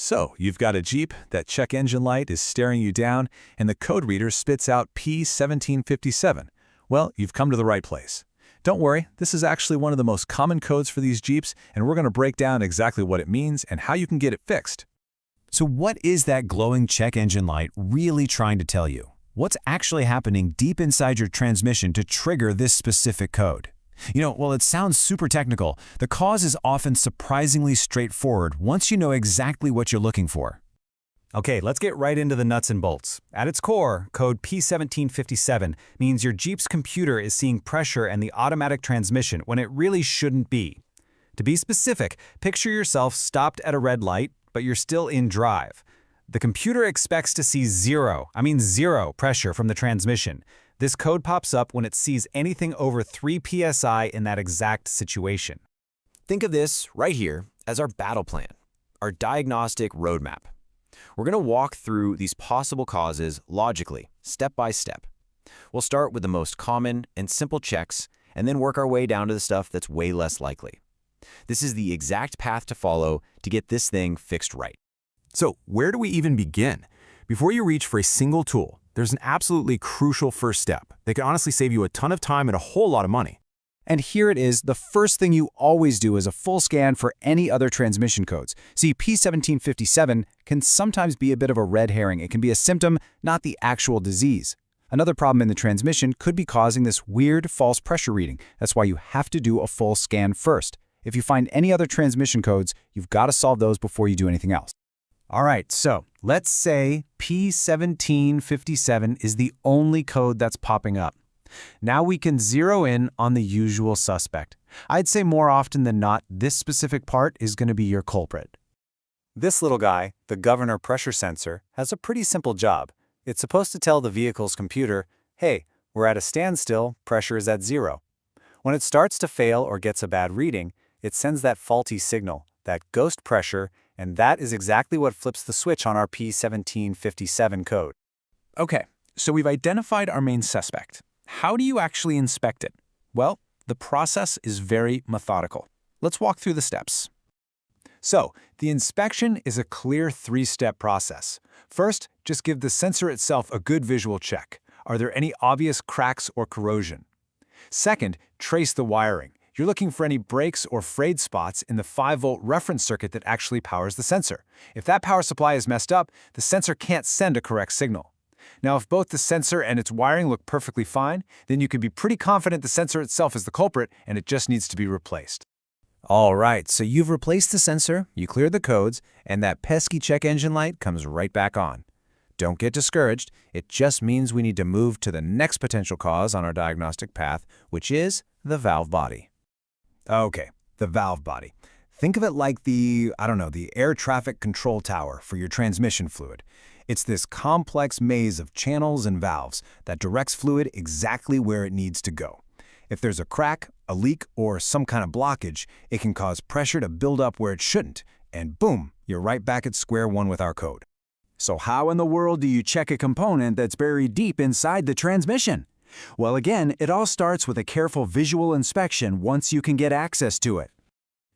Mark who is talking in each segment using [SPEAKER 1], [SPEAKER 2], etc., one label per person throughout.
[SPEAKER 1] So, you've got a Jeep, that check engine light is staring you down, and the code reader spits out P1757. Well, you've come to the right place. Don't worry, this is actually one of the most common codes for these Jeeps, and we're going to break down exactly what it means and how you can get it fixed.
[SPEAKER 2] So what is that glowing check engine light really trying to tell you? What's actually happening deep inside your transmission to trigger this specific code? While it sounds super technical, the cause is often surprisingly straightforward once you know exactly what you're looking for.
[SPEAKER 3] Okay, let's get right into the nuts and bolts. At its core, code P1757 means your Jeep's computer is seeing pressure and the automatic transmission when it really shouldn't be. To be specific, picture yourself stopped at a red light, but you're still in drive. The computer expects to see zero pressure from the transmission. This code pops up when it sees anything over 3 psi in that exact situation.
[SPEAKER 4] Think of this right here as our battle plan, our diagnostic roadmap. We're going to walk through these possible causes logically, step by step. We'll start with the most common and simple checks, and then work our way down to the stuff that's way less likely. This is the exact path to follow to get this thing fixed right.
[SPEAKER 5] So where do we even begin? Before you reach for a single tool, there's an absolutely crucial first step that can honestly save you a ton of time and a whole lot of money.
[SPEAKER 2] And here it is, the first thing you always do is a full scan for any other transmission codes. See, P1757 can sometimes be a bit of a red herring. It can be a symptom, not the actual disease. Another problem in the transmission could be causing this weird false pressure reading. That's why you have to do a full scan first. If you find any other transmission codes, you've got to solve those before you do anything else.
[SPEAKER 3] All right, so let's say P1757 is the only code that's popping up. Now we can zero in on the usual suspect. I'd say more often than not, this specific part is going to be your culprit. This little guy, the governor pressure sensor, has a pretty simple job. It's supposed to tell the vehicle's computer, hey, we're at a standstill, pressure is at 0. When it starts to fail or gets a bad reading, it sends that faulty signal, that ghost pressure, and that is exactly what flips the switch on our P1757 code.
[SPEAKER 1] Okay, so we've identified our main suspect. How do you actually inspect it? Well, the process is very methodical. Let's walk through the steps.
[SPEAKER 3] So, the inspection is a clear 3-step process. First, just give the sensor itself a good visual check. Are there any obvious cracks or corrosion? Second, trace the wiring. You're looking for any breaks or frayed spots in the 5-volt reference circuit that actually powers the sensor. If that power supply is messed up, the sensor can't send a correct signal. Now, if both the sensor and its wiring look perfectly fine, then you can be pretty confident the sensor itself is the culprit and it just needs to be replaced.
[SPEAKER 2] All right, so you've replaced the sensor, you cleared the codes, and that pesky check engine light comes right back on. Don't get discouraged. It just means we need to move to the next potential cause on our diagnostic path, which is the valve body.
[SPEAKER 3] Okay, the valve body. Think of it like the air traffic control tower for your transmission fluid. It's this complex maze of channels and valves that directs fluid exactly where it needs to go. If there's a crack, a leak, or some kind of blockage, it can cause pressure to build up where it shouldn't, and boom, you're right back at square one with our code.
[SPEAKER 6] So how in the world do you check a component that's buried deep inside the transmission? Well, again, it all starts with a careful visual inspection once you can get access to it.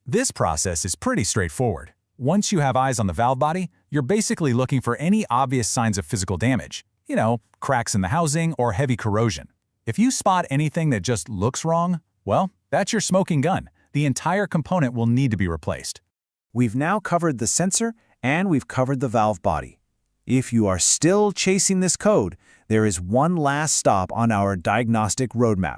[SPEAKER 5] This process is pretty straightforward. Once you have eyes on the valve body, you're basically looking for any obvious signs of physical damage. Cracks in the housing or heavy corrosion. If you spot anything that just looks wrong, well, that's your smoking gun. The entire component will need to be replaced.
[SPEAKER 2] We've now covered the sensor and we've covered the valve body. If you are still chasing this code, there is one last stop on our diagnostic roadmap.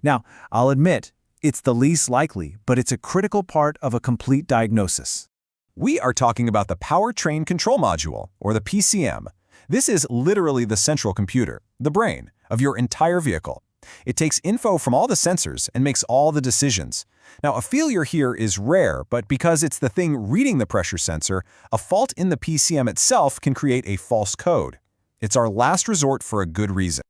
[SPEAKER 2] Now, I'll admit, it's the least likely, but it's a critical part of a complete diagnosis.
[SPEAKER 5] We are talking about the Powertrain Control Module, or the PCM. This is literally the central computer, the brain, of your entire vehicle. It takes info from all the sensors and makes all the decisions. Now, a failure here is rare, but because it's the thing reading the pressure sensor, a fault in the PCM itself can create a false code. It's our last resort for a good reason.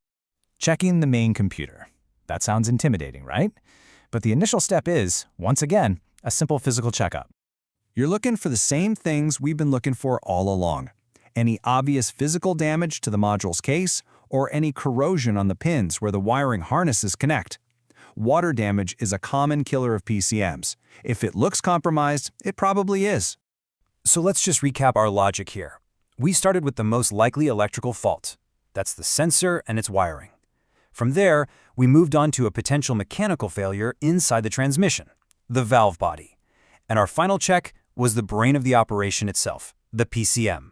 [SPEAKER 3] Checking the main computer. That sounds intimidating, right? But the initial step is, once again, a simple physical checkup. You're looking for the same things we've been looking for all along. Any obvious physical damage to the module's case, or any corrosion on the pins where the wiring harnesses connect. Water damage is a common killer of PCMs. If it looks compromised, it probably is.
[SPEAKER 2] So let's just recap our logic here. We started with the most likely electrical fault. That's the sensor and its wiring. From there, we moved on to a potential mechanical failure inside the transmission, the valve body. And our final check was the brain of the operation itself, the PCM.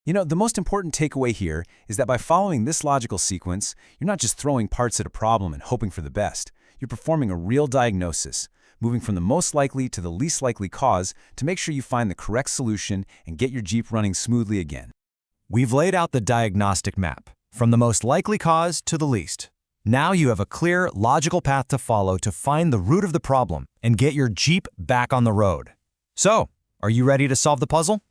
[SPEAKER 1] You know, the most important takeaway here is that by following this logical sequence, you're not just throwing parts at a problem and hoping for the best. You're performing a real diagnosis, moving from the most likely to the least likely cause to make sure you find the correct solution and get your Jeep running smoothly again.
[SPEAKER 2] We've laid out the diagnostic map, from the most likely cause to the least. Now you have a clear, logical path to follow to find the root of the problem and get your Jeep back on the road. So, are you ready to solve the puzzle?